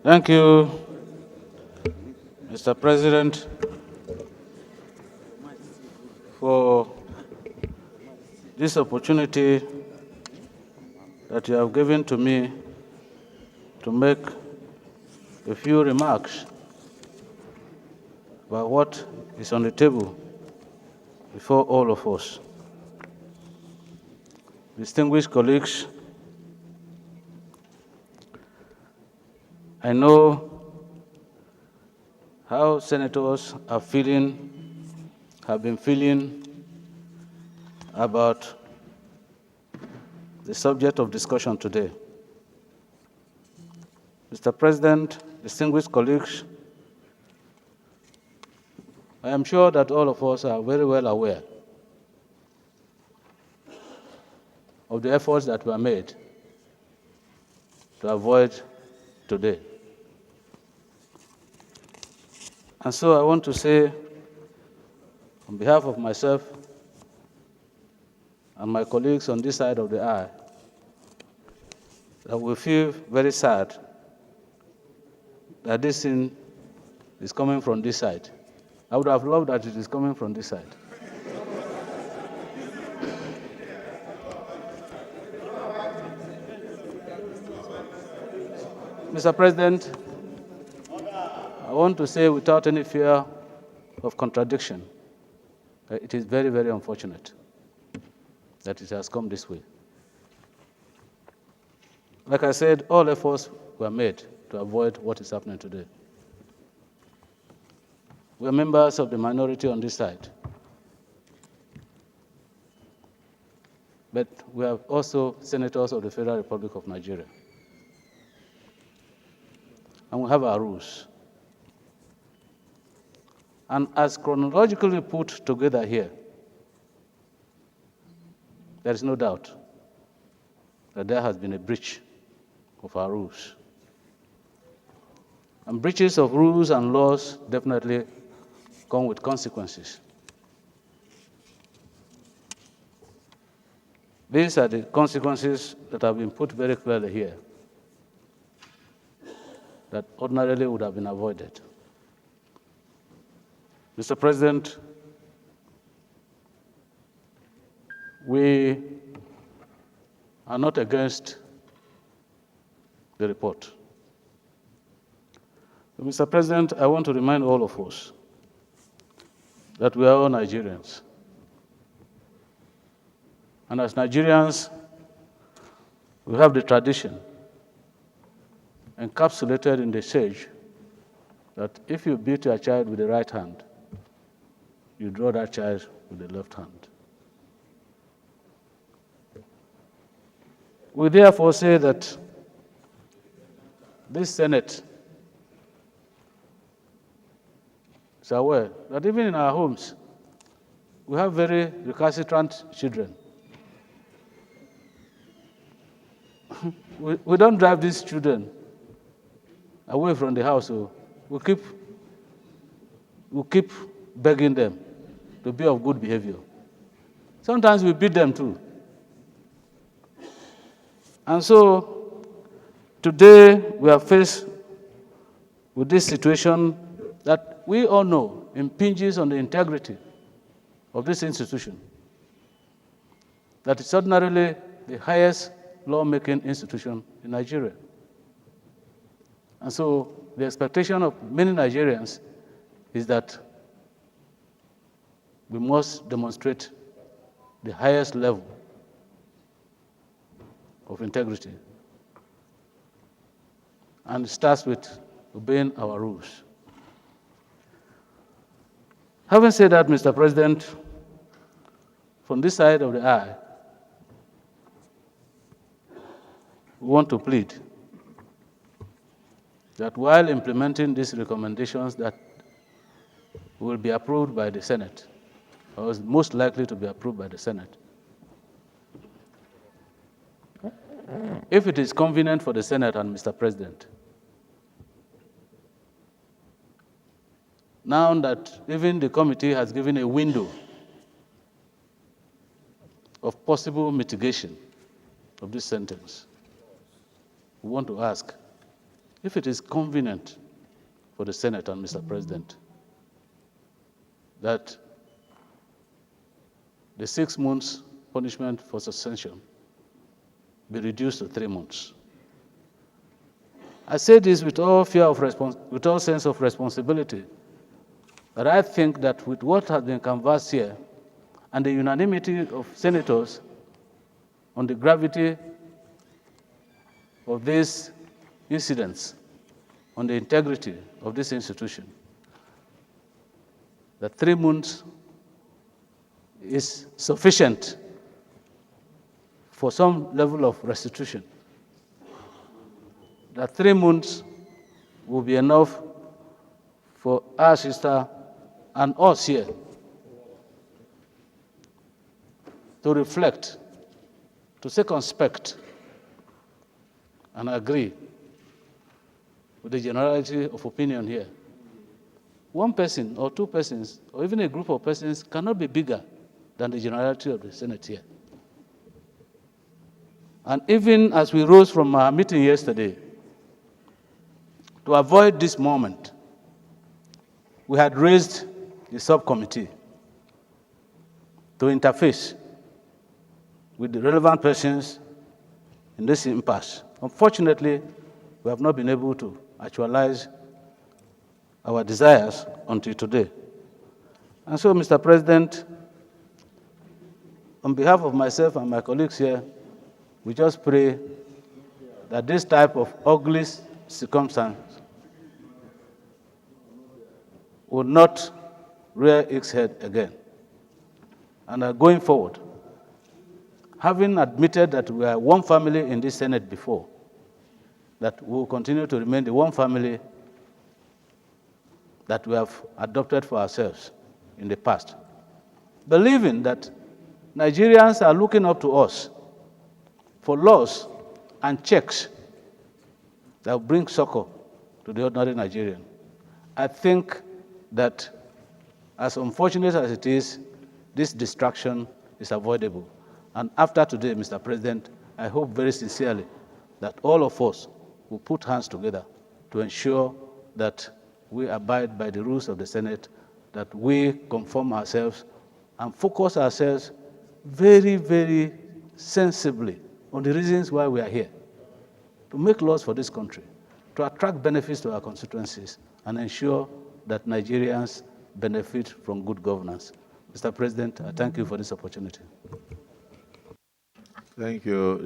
Thank you, Mr. President, for this opportunity that you have given to me to make a few remarks about what is on the table before all of us. Distinguished colleagues, I know how senators have been feeling about the subject of discussion today. Mr. President, distinguished colleagues, I am sure that all of us are very well aware of the efforts that were made to avoid today. And so I want to say, on behalf of myself and my colleagues on this side of the aisle, that we feel very sad that this thing is coming from this side. I would have loved that it is coming from this side. Mr. President, I want to say without any fear of contradiction, that it is very, very unfortunate that it has come this way. Like I said, all efforts were made to avoid what is happening today. We are members of the minority on this side, but we are also senators of the Federal Republic of Nigeria. And we have our rules. And as chronologically put together here, there is no doubt that there has been a breach of our rules. And breaches of rules and laws definitely come with consequences. These are the consequences that have been put very clearly here, that ordinarily would have been avoided. Mr. President, we are not against the report. Mr. President, I want to remind all of us that we are all Nigerians. And as Nigerians, we have the tradition encapsulated in the sage that if you beat your child with the right hand, you draw that child with the left hand. We therefore say that this Senate is aware that even in our homes, we have very recalcitrant children. We don't drive these children away from the house. So we keep begging them to be of good behavior. Sometimes we beat them too. And so today we are faced with this situation that we all know impinges on the integrity of this institution, that is ordinarily the highest lawmaking institution in Nigeria. And so the expectation of many Nigerians is that we must demonstrate the highest level of integrity. And it starts with obeying our rules. Having said that, Mr. President, from this side of the aisle, we want to plead that while implementing these recommendations that will be approved by the Senate, or is most likely to be approved by the Senate, if it is convenient for the Senate and Mr. President, now that even the committee has given a window of possible mitigation of this sentence, we want to ask if it is convenient for the Senate and Mr. President, that the 6 months punishment for suspension be reduced to 3 months. I say this with all with all sense of responsibility, but I think that with what has been canvassed here and the unanimity of senators on the gravity of these incidents, on the integrity of this institution, that 3 months is sufficient for some level of restitution. That 3 months will be enough for our sister and us here to reflect, to circumspect, and agree with the generality of opinion here. One person or 2 persons, or even a group of persons, cannot be bigger than the generality of the Senate here. And even as we rose from our meeting yesterday, to avoid this moment, we had raised the subcommittee to interface with the relevant persons in this impasse. Unfortunately, we have not been able to actualize our desires until today. And so, Mr. President, on behalf of myself and my colleagues here, we just pray that this type of ugly circumstance will not rear its head again. And going forward, having admitted that we are one family in this Senate before, that we will continue to remain the one family that we have adopted for ourselves in the past, believing that Nigerians are looking up to us for laws and checks that will bring succor to the ordinary Nigerian. I think that, as unfortunate as it is, this distraction is avoidable. And after today, Mr. President, I hope very sincerely that all of us will put hands together to ensure that we abide by the rules of the Senate, that we conform ourselves and focus ourselves very, very sensibly on the reasons why we are here, to make laws for this country, to attract benefits to our constituencies, and ensure that Nigerians benefit from good governance. Mr. President, I thank you for this opportunity. Thank you.